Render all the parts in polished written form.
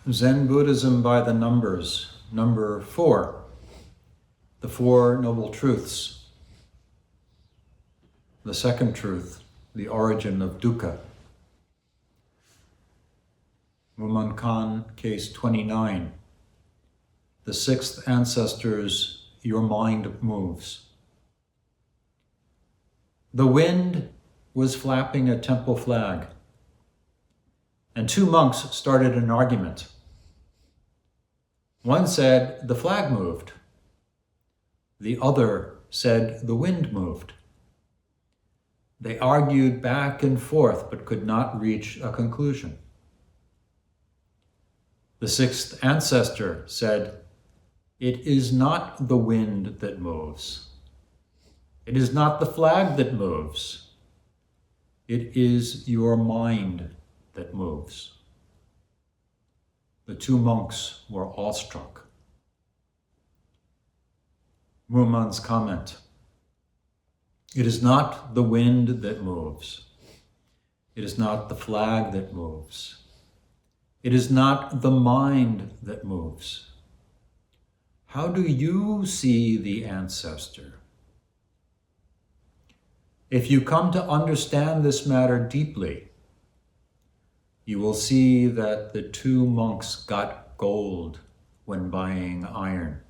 Zen Buddhism by the numbers, number 4, the Four Noble Truths. The second truth, the origin of Duka. Mumonkan, case 29. The sixth ancestors, your mind moves. The wind was flapping a temple flag, and two monks started an argument. One said the flag moved. The other said the wind moved. They argued back and forth, but could not reach a conclusion. The sixth ancestor said, "It is not the wind that moves. It is not the flag that moves. It is your mind that moves." The two monks were awestruck. Mumon's comment: it is not the wind that moves. It is not the flag that moves. It is not the mind that moves. How do you see the ancestor? If you come to understand this matter deeply, you will see that the two monks got gold when buying iron.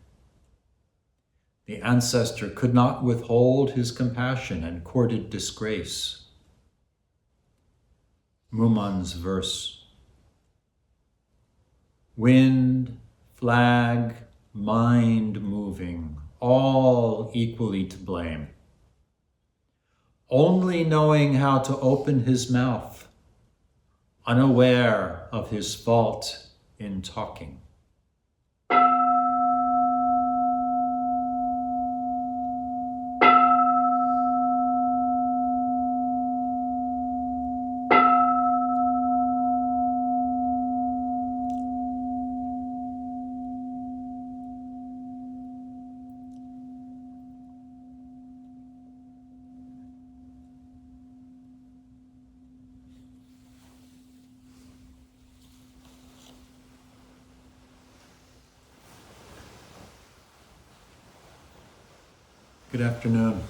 The ancestor could not withhold his compassion and courted disgrace. Mumon's verse: wind, flag, mind moving, all equally to blame. Only knowing how to open his mouth, unaware of his fault in talking. Good afternoon.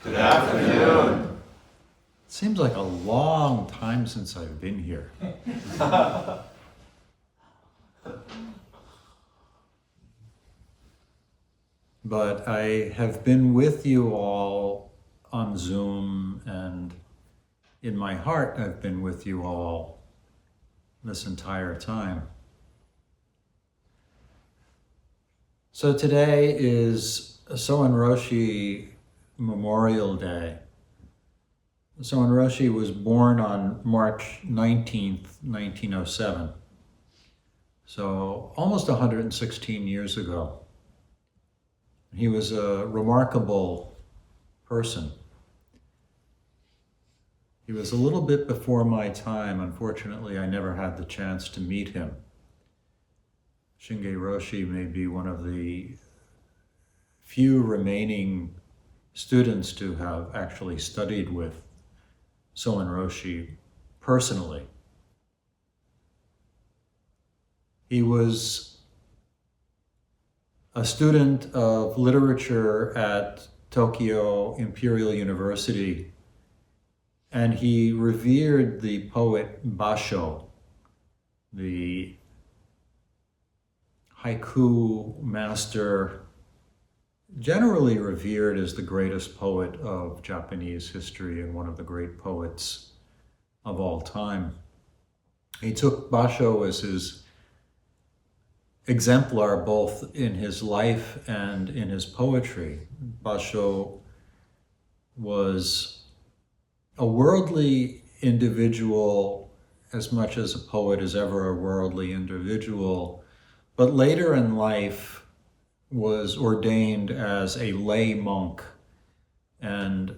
Good afternoon. It seems like a long time since I've been here. But I have been with you all on Zoom, and in my heart I've been with you all this entire time. So today is Soen Roshi Memorial Day. Soen Roshi was born on March 19th, 1907. So almost 116 years ago. He was a remarkable person. He was a little bit before my time. Unfortunately, I never had the chance to meet him. Shinge Roshi may be one of the few remaining students to have actually studied with Soen Roshi personally. He was a student of literature at Tokyo Imperial University, and he revered the poet Basho, the haiku master, generally revered as the greatest poet of Japanese history and one of the great poets of all time. He took Basho as his exemplar both in his life and in his poetry. Basho was a worldly individual as much as a poet is ever a worldly individual, but later in life was ordained as a lay monk and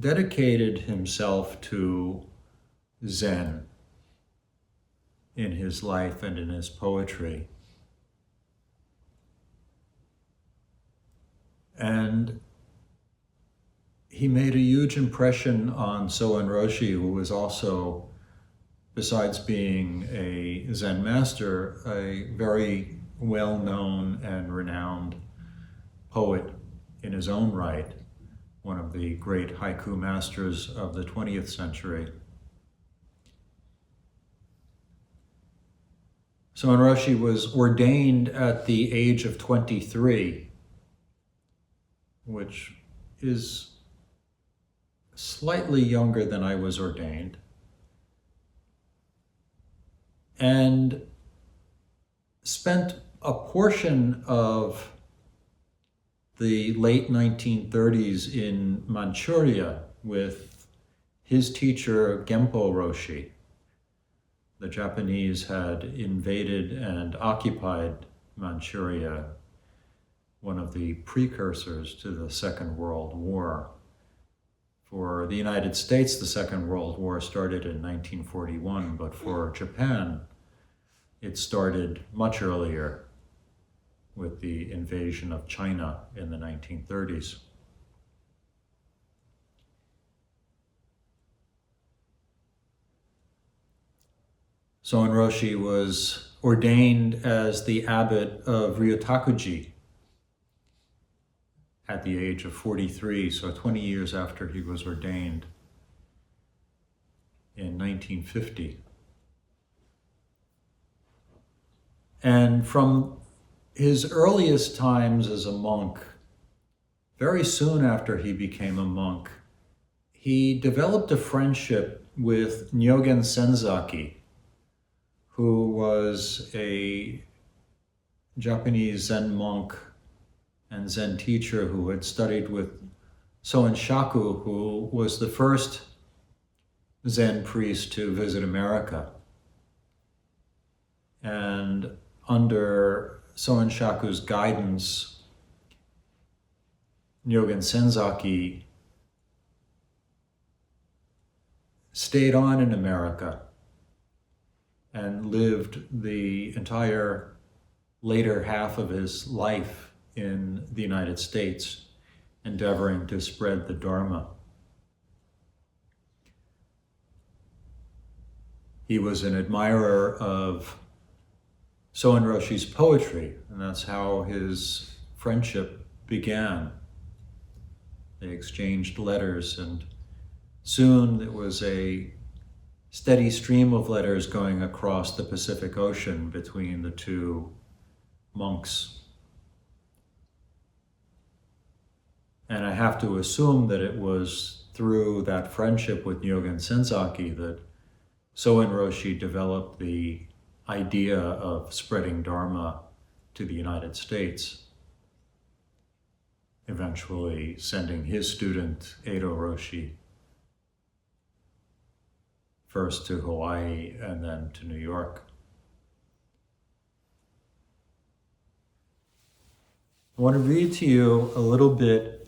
dedicated himself to Zen in his life and in his poetry. And he made a huge impression on Soen Roshi, who was also besides being a Zen master, a very well-known and renowned poet in his own right, one of the great haiku masters of the 20th century. Soen Roshi was ordained at the age of 23, which is slightly younger than I was ordained, and spent a portion of the late 1930s in Manchuria with his teacher Genpo Roshi. The Japanese had invaded and occupied Manchuria, one of the precursors to the Second World War. For the United States, the Second World War started in 1941, but for Japan, it started much earlier with the invasion of China in the 1930s. Soen Roshi was ordained as the abbot of Ryotakuji at the age of 43, so 20 years after he was ordained in 1950. And from his earliest times as a monk, very soon after he became a monk, he developed a friendship with Nyogen Senzaki, who was a Japanese Zen monk and Zen teacher who had studied with Soen Shaku, who was the first Zen priest to visit America. And under Soen Shaku's guidance, Nyogen Senzaki stayed on in America and lived the entire later half of his life in the United States, endeavoring to spread the Dharma. He was an admirer of Soen Roshi's poetry, and that's how his friendship began. They exchanged letters, and soon there was a steady stream of letters going across the Pacific Ocean between the two monks. And I have to assume that it was through that friendship with Nyogen Senzaki that Soen Roshi developed the idea of spreading Dharma to the United States, eventually sending his student, Edo Roshi, first to Hawaii and then to New York. I want to read to you a little bit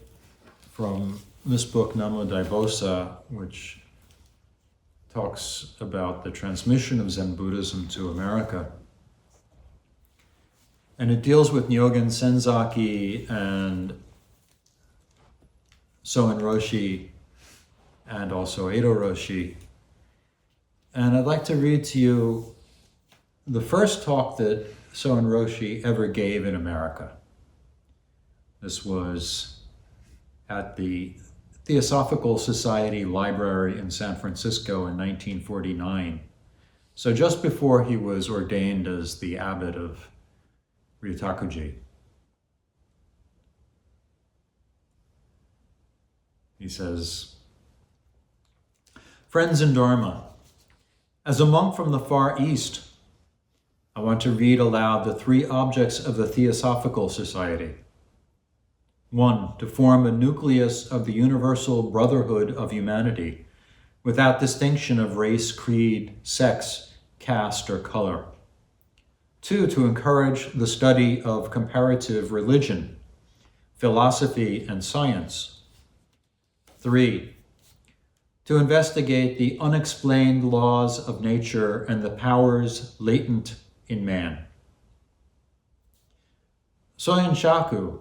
from this book, Namo Daibosa, which talks about the transmission of Zen Buddhism to America. And it deals with Nyogen Senzaki and Soen Roshi and also Edo Roshi. And I'd like to read to you the first talk that Soen Roshi ever gave in America. This was at the Theosophical Society Library in San Francisco in 1949. So just before he was ordained as the abbot of Ryotakuji. He says, "Friends in Dharma, as a monk from the Far East, I want to read aloud the three objects of the Theosophical Society. 1, to form a nucleus of the universal brotherhood of humanity, without distinction of race, creed, sex, caste, or color. 2, to encourage the study of comparative religion, philosophy, and science. 3, to investigate the unexplained laws of nature and the powers latent in man." Soen Shaku,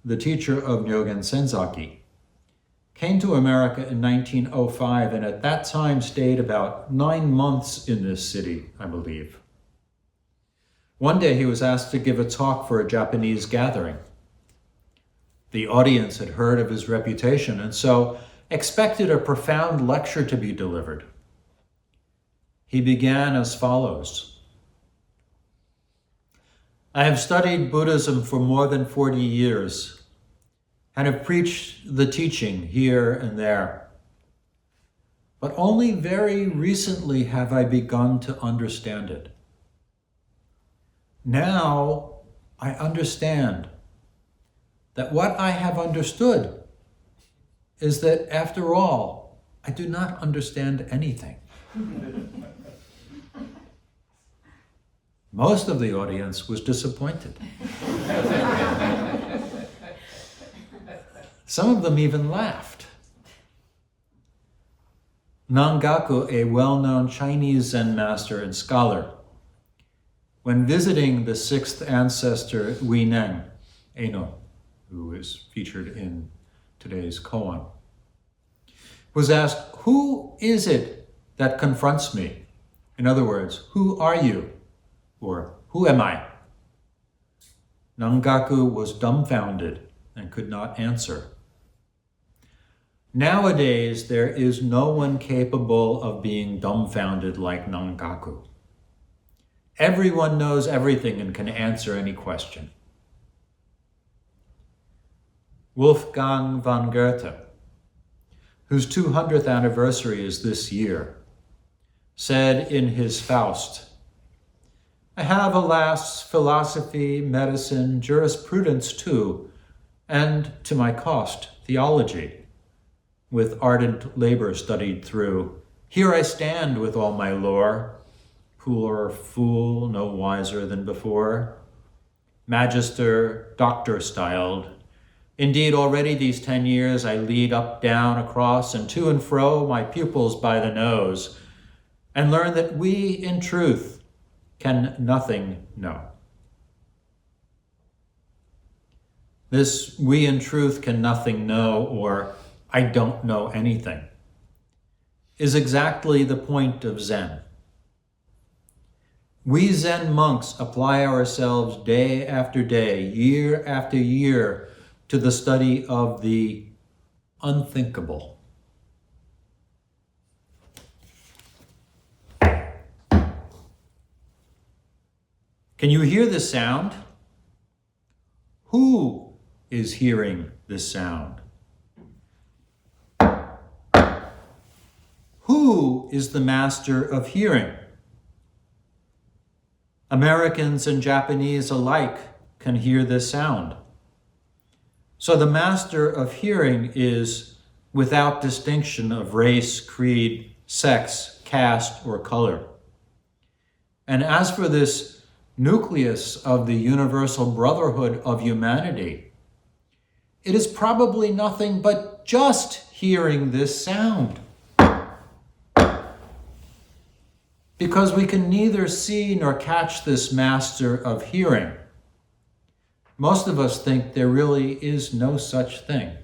the teacher of Nyogen Senzaki, came to America in 1905 and at that time stayed about 9 months in this city, I believe. One day he was asked to give a talk for a Japanese gathering. The audience had heard of his reputation and so expected a profound lecture to be delivered. He began as follows. I have studied Buddhism for more than 40 years and have preached the teaching here and there. But only very recently have I begun to understand it. Now I understand that what I have understood is that, after all, I do not understand anything. Most of the audience was disappointed. Some of them even laughed. Nangaku, a well-known Chinese Zen master and scholar, when visiting the sixth ancestor Huineng, Eno, who is featured in today's koan, was asked, "Who is it that confronts me?" In other words, who are you? Or who am I? Nangaku was dumbfounded and could not answer. Nowadays, there is no one capable of being dumbfounded like Nangaku. Everyone knows everything and can answer any question. Wolfgang von Goethe, whose 200th anniversary is this year, said in his Faust, "I have, alas, philosophy, medicine, jurisprudence too, and, to my cost, theology, with ardent labor studied through. Here I stand with all my lore, poor fool, no wiser than before, magister, doctor styled. Indeed, already these 10 years I lead up, down, across, and to and fro my pupils by the nose, and learn that we, in truth, can nothing know." This "we in truth can nothing know," or "I don't know anything," is exactly the point of Zen. We Zen monks apply ourselves day after day, year after year, to the study of the unthinkable. Can you hear this sound? Who is hearing this sound? Who is the master of hearing? Americans and Japanese alike can hear this sound. So the master of hearing is without distinction of race, creed, sex, caste, or color. And as for this nucleus of the universal brotherhood of humanity, it is probably nothing but just hearing this sound. Because we can neither see nor catch this master of hearing. Most of us think there really is no such thing.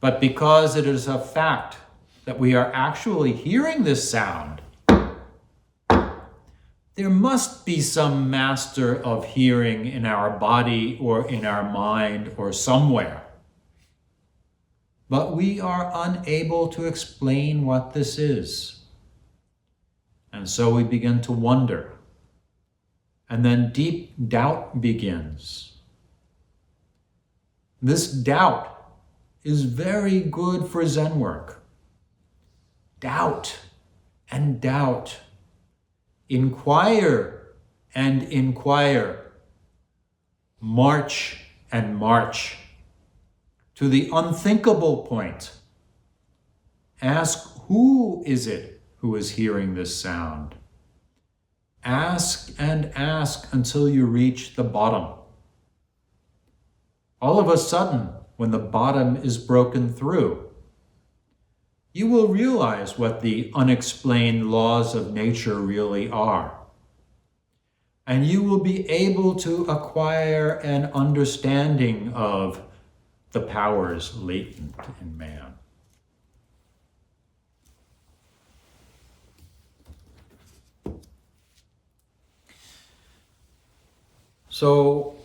But because it is a fact that we are actually hearing this sound, there must be some master of hearing in our body or in our mind or somewhere. But we are unable to explain what this is. And so we begin to wonder. And then deep doubt begins. This doubt is very good for Zen work. Doubt and doubt. Inquire and inquire. March and march to the unthinkable point. Ask, who is it who is hearing this sound? Ask and ask until you reach the bottom. All of a sudden, when the bottom is broken through, you will realize what the unexplained laws of nature really are. And you will be able to acquire an understanding of the powers latent in man. So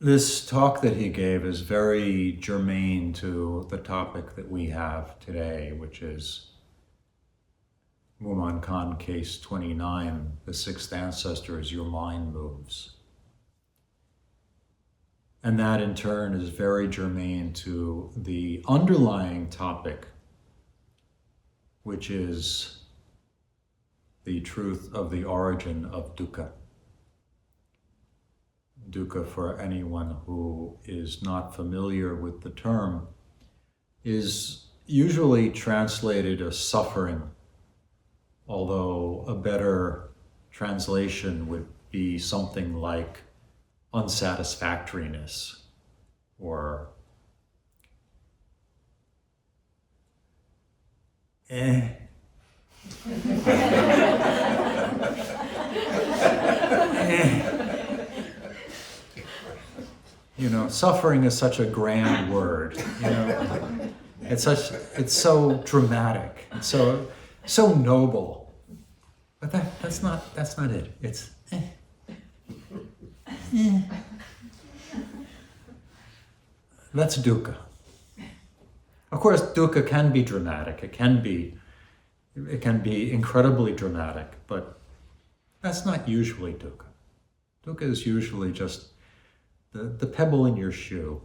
this talk that he gave is very germane to the topic that we have today, which is Muman Khan case 29, the sixth ancestor is your mind moves. And that in turn is very germane to the underlying topic, which is the truth of the origin of Duka. Duka, for anyone who is not familiar with the term, is usually translated as suffering, although a better translation would be something like unsatisfactoriness or suffering is such a grand word. It's so dramatic. It's so noble. But that's not it. It's That's dukkha. Of course, dukkha can be dramatic. It can be incredibly dramatic, but that's not usually dukkha. Dukkha is usually just the pebble in your shoe,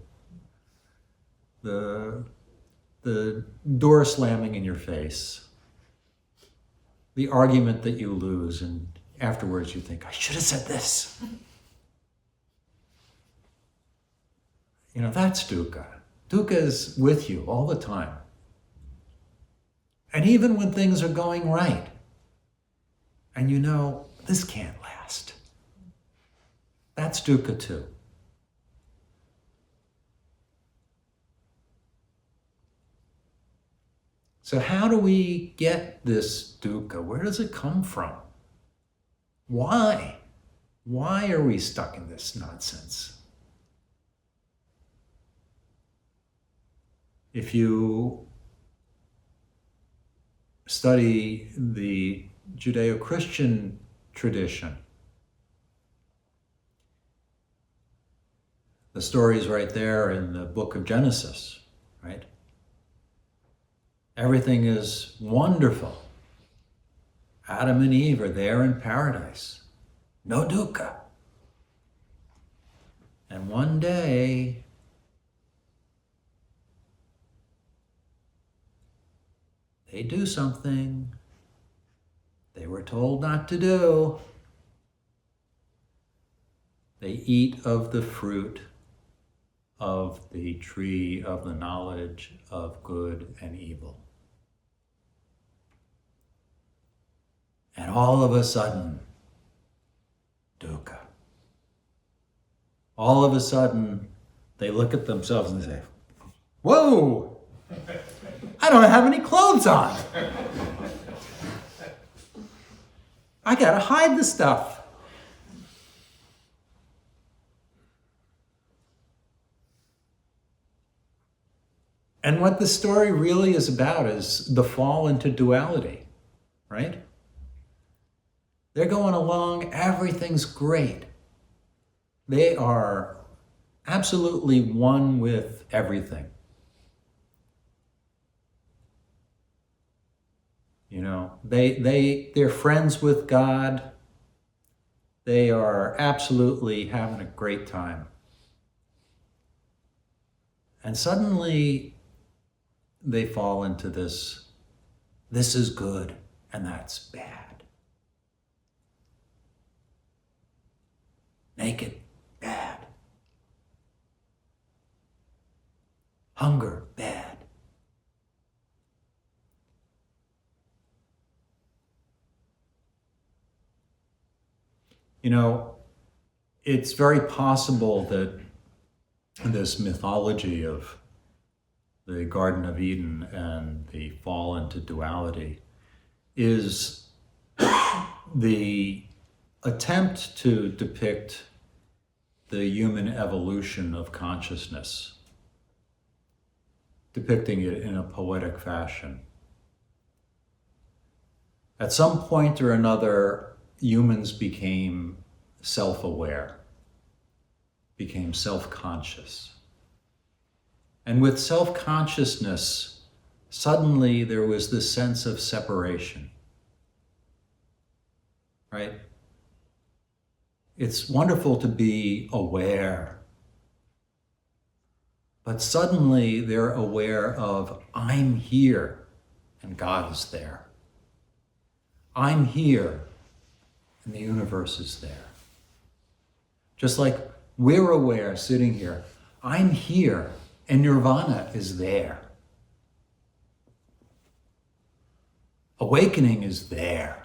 the door slamming in your face, the argument that you lose, and afterwards you think, I should have said this. That's dukkha. Dukkha is with you all the time. And even when things are going right, and this can't last, that's dukkha too. So how do we get this dukkha? Where does it come from? Why? Why are we stuck in this nonsense? If you study the Judeo-Christian tradition, the story is right there in the book of Genesis, right? Everything is wonderful. Adam and Eve are there in paradise. No dukkha. And one day, they do something they were told not to do. They eat of the fruit of the tree of the knowledge of good and evil. And all of a sudden, dukkha. All of a sudden, they look at themselves and say, whoa! I don't have any clothes on. I gotta hide the stuff. And what the story really is about is the fall into duality, right? They're going along, everything's great. They are absolutely one with everything. They're friends with God. They are absolutely having a great time. And suddenly they fall into this is good and that's bad. Naked, bad. Hunger, bad. It's very possible that this mythology of the Garden of Eden and the fall into duality is the attempt to depict the human evolution of consciousness, depicting it in a poetic fashion. At some point or another, humans became self-aware, became self-conscious. And with self-consciousness, suddenly there was this sense of separation, right? It's wonderful to be aware, but suddenly they're aware of, I'm here and God is there. I'm here and the universe is there. Just like we're aware sitting here, I'm here and nirvana is there. Awakening is there.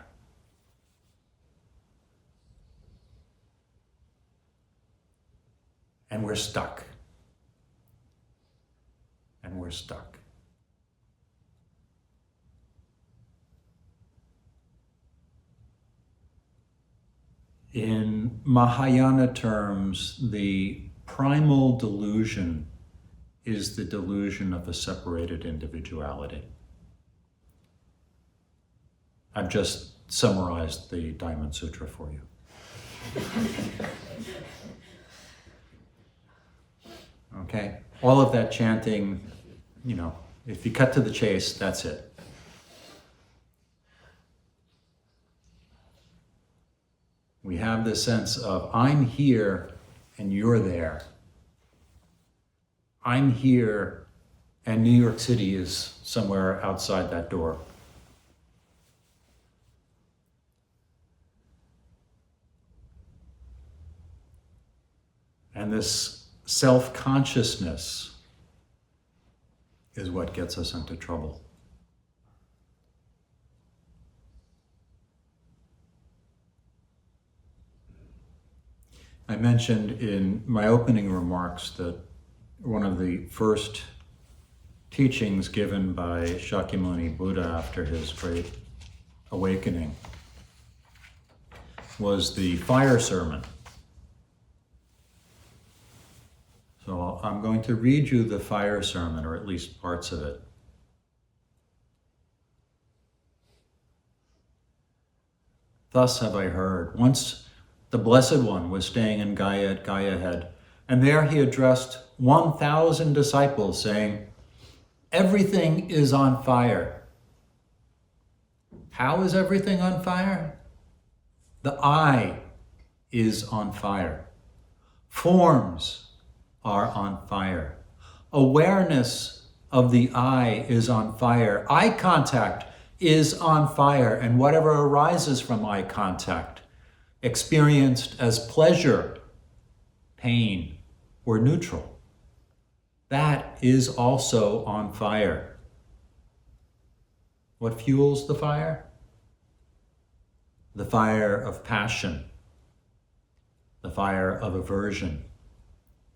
And we're stuck. And we're stuck. In Mahayana terms, the primal delusion is the delusion of a separated individuality. I've just summarized the Diamond Sutra for you. Okay? All of that chanting, if you cut to the chase, that's it. We have this sense of, I'm here and you're there. I'm here and New York City is somewhere outside that door. And this self-consciousness is what gets us into trouble. I mentioned in my opening remarks that one of the first teachings given by Shakyamuni Buddha after his great awakening was the fire sermon. So I'm going to read you the fire sermon, or at least parts of it. Thus have I heard. Once the Blessed One was staying in Gaya at Gaya Head, and there he addressed 1,000 disciples, saying, everything is on fire. How is everything on fire? The I is on fire. Forms are on fire. Awareness of the I is on fire. Eye contact is on fire, and whatever arises from eye contact, experienced as pleasure, pain, or neutral, that is also on fire. What fuels the fire? The fire of passion, the fire of aversion,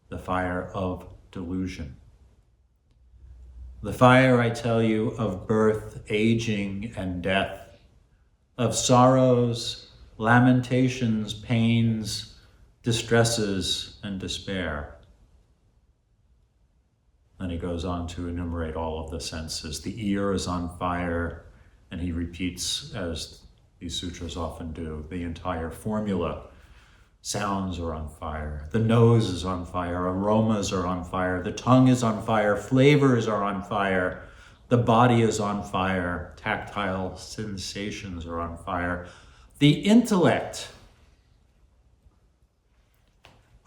the fire of delusion. The fire, I tell you, of birth, aging, and death, of sorrows, lamentations, pains, distresses, and despair. Then he goes on to enumerate all of the senses. The ear is on fire, and he repeats, as these sutras often do, the entire formula. Sounds are on fire. The nose is on fire. Aromas are on fire. The tongue is on fire. Flavors are on fire. The body is on fire. Tactile sensations are on fire. The intellect,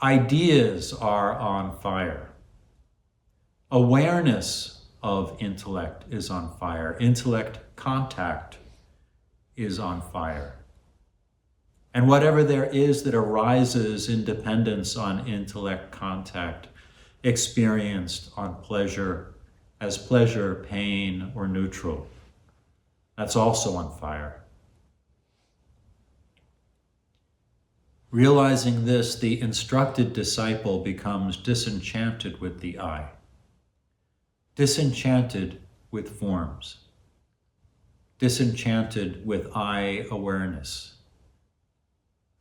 ideas are on fire. Awareness of intellect is on fire. Intellect contact is on fire. And whatever there is that arises in dependence on intellect contact, experienced on pleasure, as pleasure, pain, or neutral, that's also on fire. Realizing this, the instructed disciple becomes disenchanted with the I, disenchanted with forms, disenchanted with I awareness,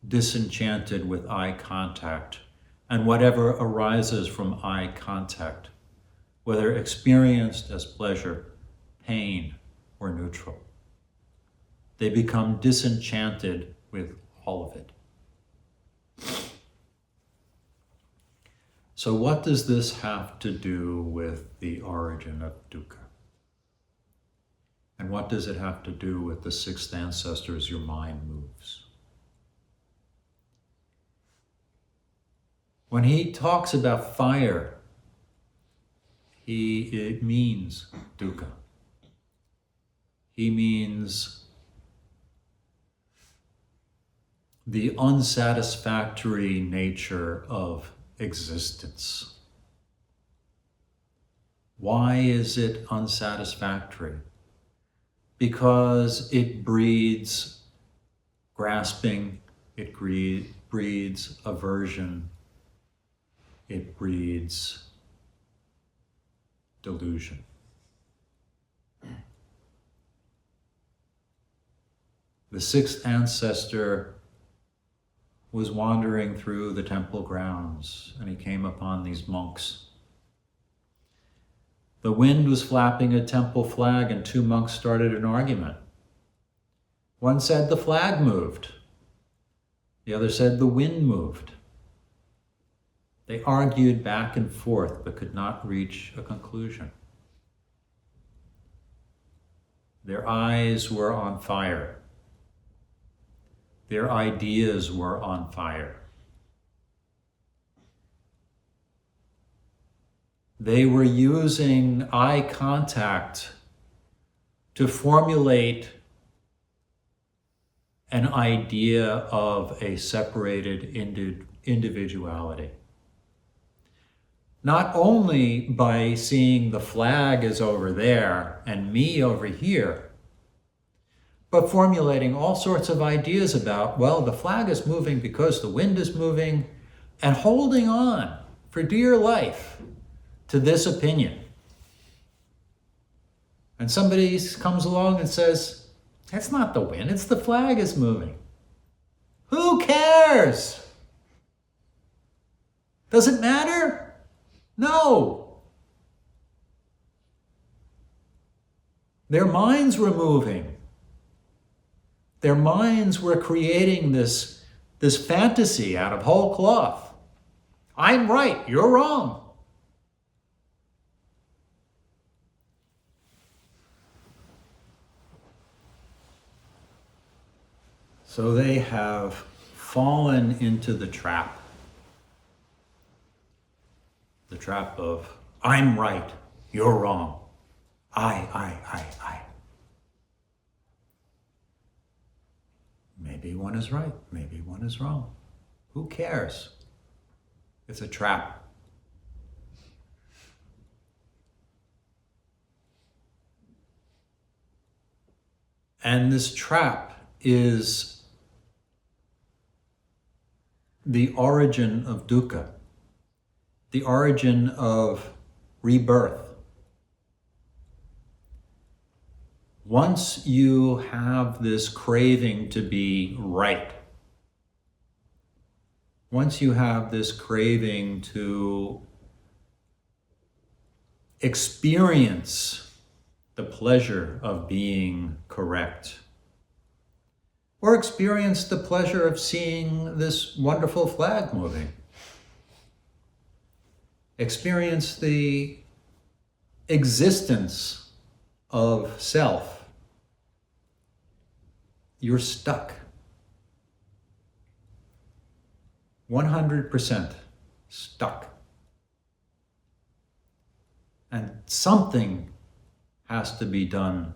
disenchanted with eye contact, and whatever arises from eye contact, whether experienced as pleasure, pain, or neutral. They become disenchanted with all of it. So what does this have to do with the origin of dukkha? And what does it have to do with the sixth ancestors your mind moves? When he talks about fire, it means dukkha. He means the unsatisfactory nature of existence. Why is it unsatisfactory? Because it breeds grasping, it breeds aversion, it breeds delusion. The sixth ancestor was wandering through the temple grounds, and he came upon these monks. The wind was flapping a temple flag, and two monks started an argument. One said the flag moved. The other said the wind moved. They argued back and forth, but could not reach a conclusion. Their eyes were on fire. Their ideas were on fire. They were using eye contact to formulate an idea of a separated individuality. Not only by seeing the flag is over there and me over here, but formulating all sorts of ideas about, well, the flag is moving because the wind is moving, and holding on for dear life to this opinion. And somebody comes along and says, it's not the wind, it's the flag is moving. Who cares? Does it matter? No. Their minds were moving. Their minds were creating this fantasy out of whole cloth. I'm right, you're wrong. So they have fallen into the trap of, I'm right, you're wrong. I. Maybe one is right, maybe one is wrong. Who cares? It's a trap. And this trap is the origin of dukkha, the origin of rebirth. Once you have this craving to be right, once you have this craving to experience the pleasure of being correct, or experience the pleasure of seeing this wonderful flag moving, experience the existence of self, you're stuck. 100% stuck. And something has to be done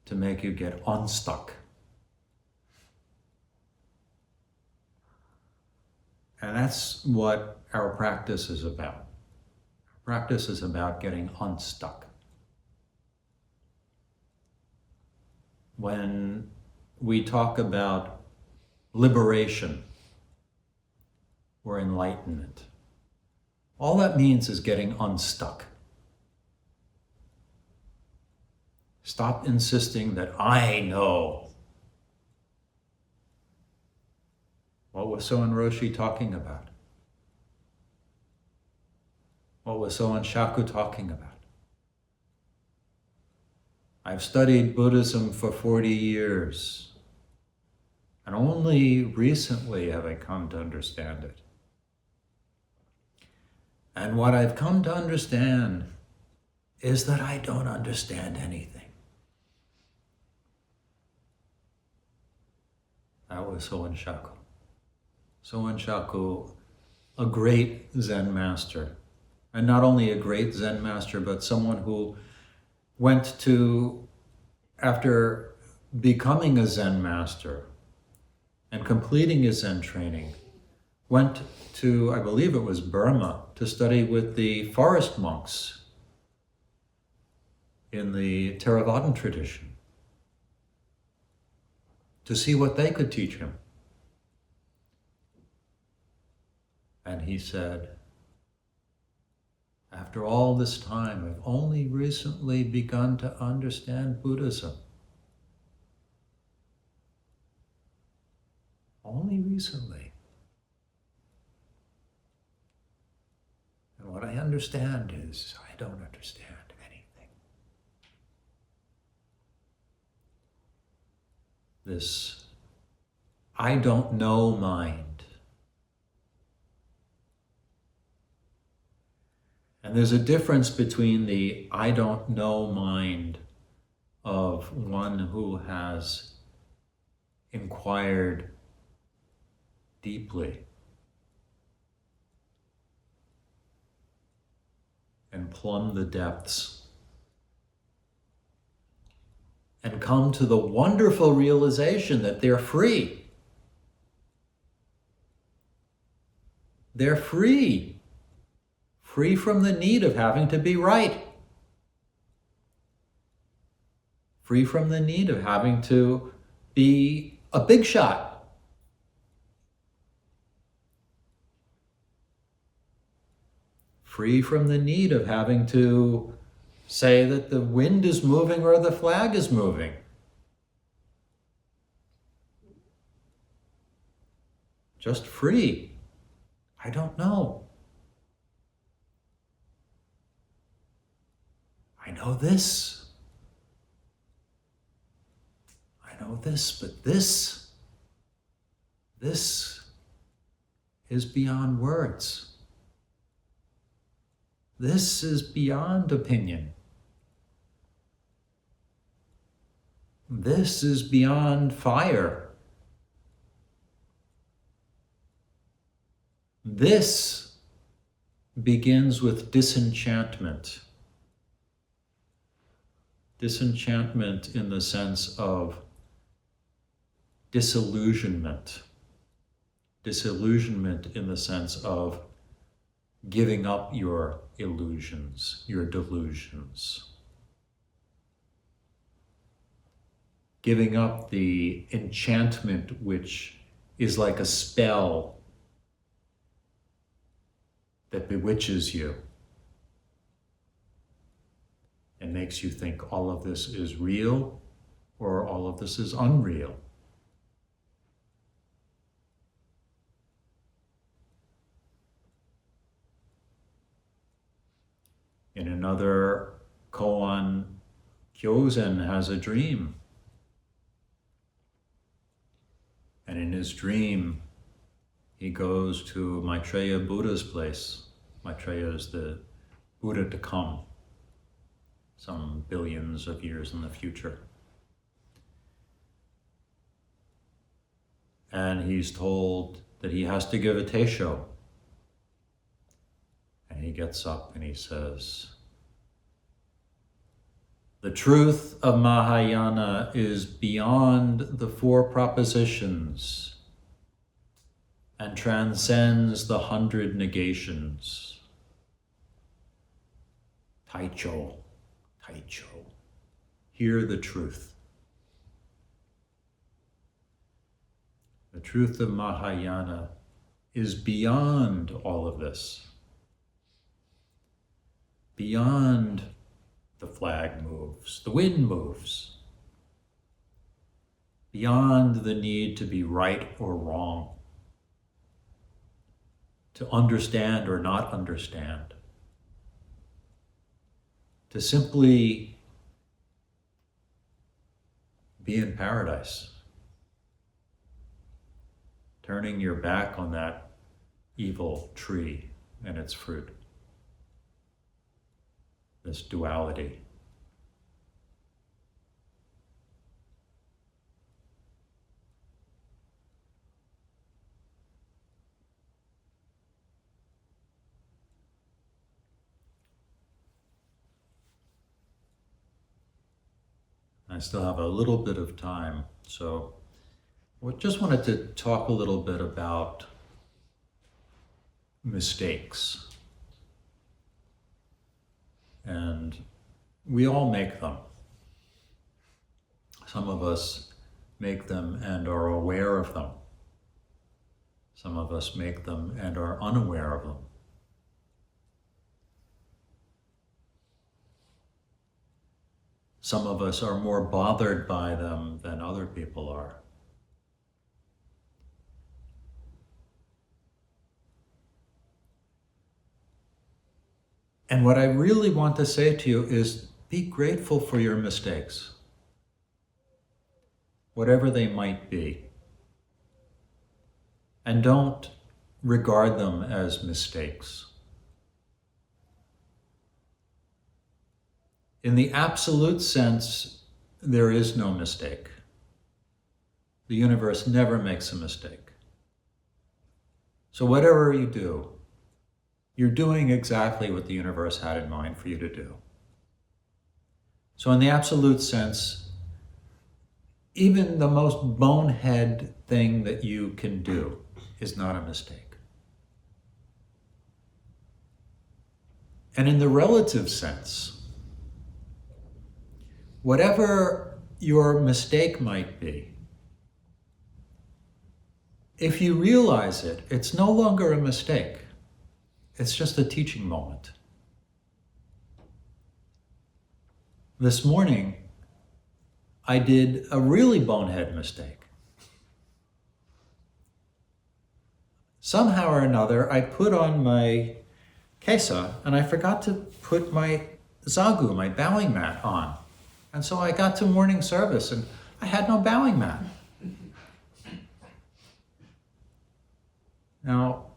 to make you get unstuck. And that's what our practice is about. Practice is about getting unstuck. When we talk about liberation or enlightenment, all that means is getting unstuck. Stop insisting that I know. What was Soen Roshi talking about? What was Soen Shaku talking about? I've studied Buddhism for 40 years, and only recently have I come to understand it. And what I've come to understand is that I don't understand anything. That was Soen Shaku. Soen Shaku, a great Zen master. And not only a great Zen master, but someone who went to, after becoming a Zen master and completing his Zen training, went to, I believe it was Burma, to study with the forest monks in the Theravadan tradition, to see what they could teach him. And he said, after all this time, I've only recently begun to understand Buddhism. Only recently. And what I understand is I don't understand anything. This I don't know mind. And there's a difference between the I don't know mind of one who has inquired deeply and plumbed the depths and come to the wonderful realization that they're free. They're free. Free from the need of having to be right. Free from the need of having to be a big shot. Free from the need of having to say that the wind is moving or the flag is moving. Just free. I don't know. I know this. I know this, but this is beyond words. This is beyond opinion. This is beyond fire. This begins with disenchantment. Disenchantment in the sense of disillusionment. Disillusionment in the sense of giving up your illusions, your delusions. Giving up the enchantment which is like a spell that bewitches you and makes you think all of this is real or all of this is unreal. In another koan, Kyozen has a dream. And in his dream, he goes to Maitreya Buddha's place. Maitreya is the Buddha to come, some billions of years in the future. And he's told that he has to give a Teisho. And he gets up and he says, the truth of Mahayana is beyond the four propositions and transcends the 100 negations. Teisho, Teisho, hear the truth. The truth of Mahayana is beyond all of this. Beyond the flag moves, the wind moves. Beyond the need to be right or wrong, to understand or not understand. to simply be in paradise, turning your back on that evil tree and its fruit, this duality. I still have a little bit of time, so I just wanted to talk a little bit about mistakes. And we all make them. Some of us make them and are aware of them. Some of us make them and are unaware of them. Some of us are more bothered by them than other people are. And what I really want to say to you is be grateful for your mistakes, whatever they might be. And don't regard them as mistakes. In the absolute sense, there is no mistake. The universe never makes a mistake. So whatever you do, you're doing exactly what the universe had in mind for you to do. So in the absolute sense, even the most bonehead thing that you can do is not a mistake. And in the relative sense, whatever your mistake might be, if you realize it, it's no longer a mistake. It's just a teaching moment. This morning, I did a really bonehead mistake. Somehow or another, I put on my kesa and I forgot to put my zagu, my bowing mat, on. And so I got to morning service and I had no bowing mat. Now,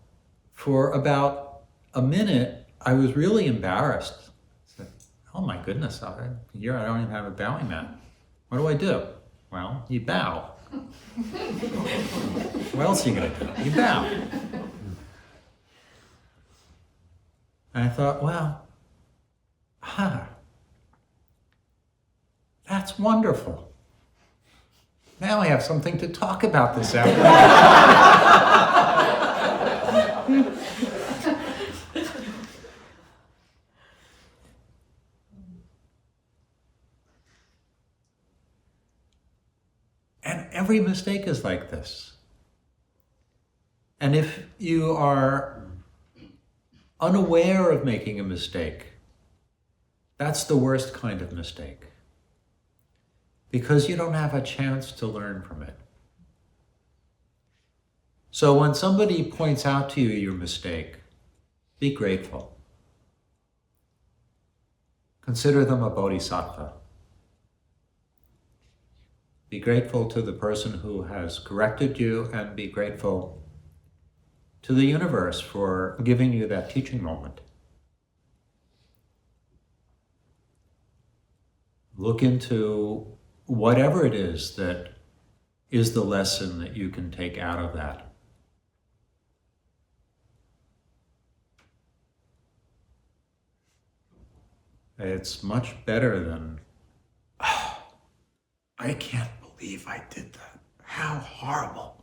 for about a minute, I was really embarrassed. I said, oh my goodness, here I don't even have a bowing mat. What do I do? Well, you bow. What else are you going to do? You bow. And I thought, well, that's wonderful. Now I have something to talk about this afternoon. And every mistake is like this. And if you are unaware of making a mistake, that's the worst kind of mistake. Because you don't have a chance to learn from it. So when somebody points out to you your mistake, be grateful. Consider them a bodhisattva. Be grateful to the person who has corrected you, and be grateful to the universe for giving you that teaching moment. Look into whatever it is that is the lesson that you can take out of that. It's much better than, oh, I can't believe I did that. How horrible.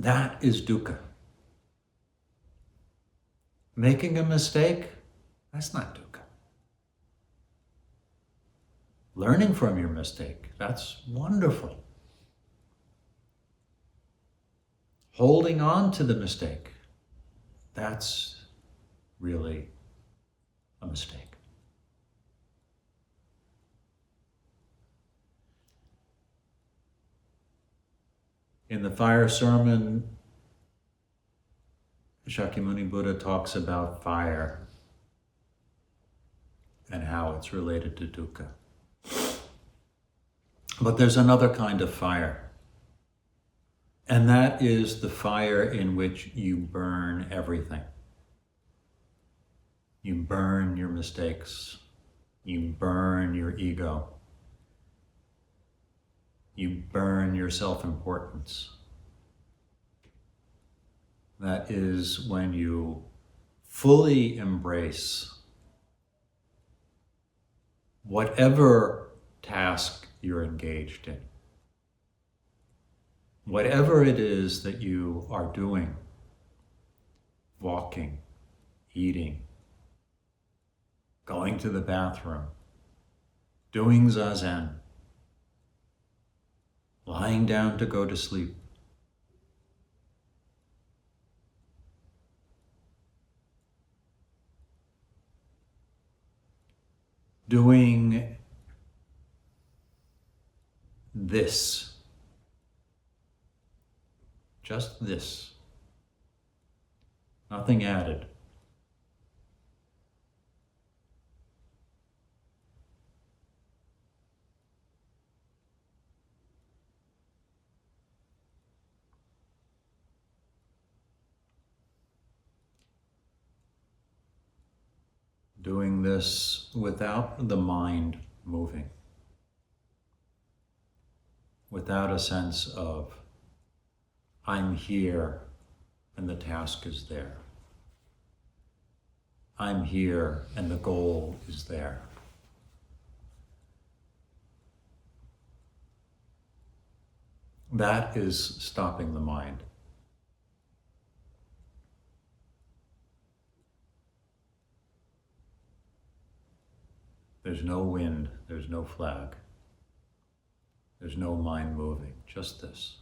That is dukkha. Making a mistake, that's not dukkha. Learning from your mistake, that's wonderful. Holding on to the mistake, that's really a mistake. In the fire sermon, Shakyamuni Buddha talks about fire and how it's related to dukkha. But there's another kind of fire, and that is the fire in which you burn everything. You burn your mistakes. You burn your ego. You burn your self-importance. That is when you fully embrace whatever task you're engaged in. Whatever it is that you are doing, walking, eating, going to the bathroom, doing zazen, lying down to go to sleep. Doing this, just this, nothing added. Doing this without the mind moving, without a sense of, I'm here and the task is there. I'm here and the goal is there. That is stopping the mind. There's no wind, there's no flag, there's no mind moving, just this.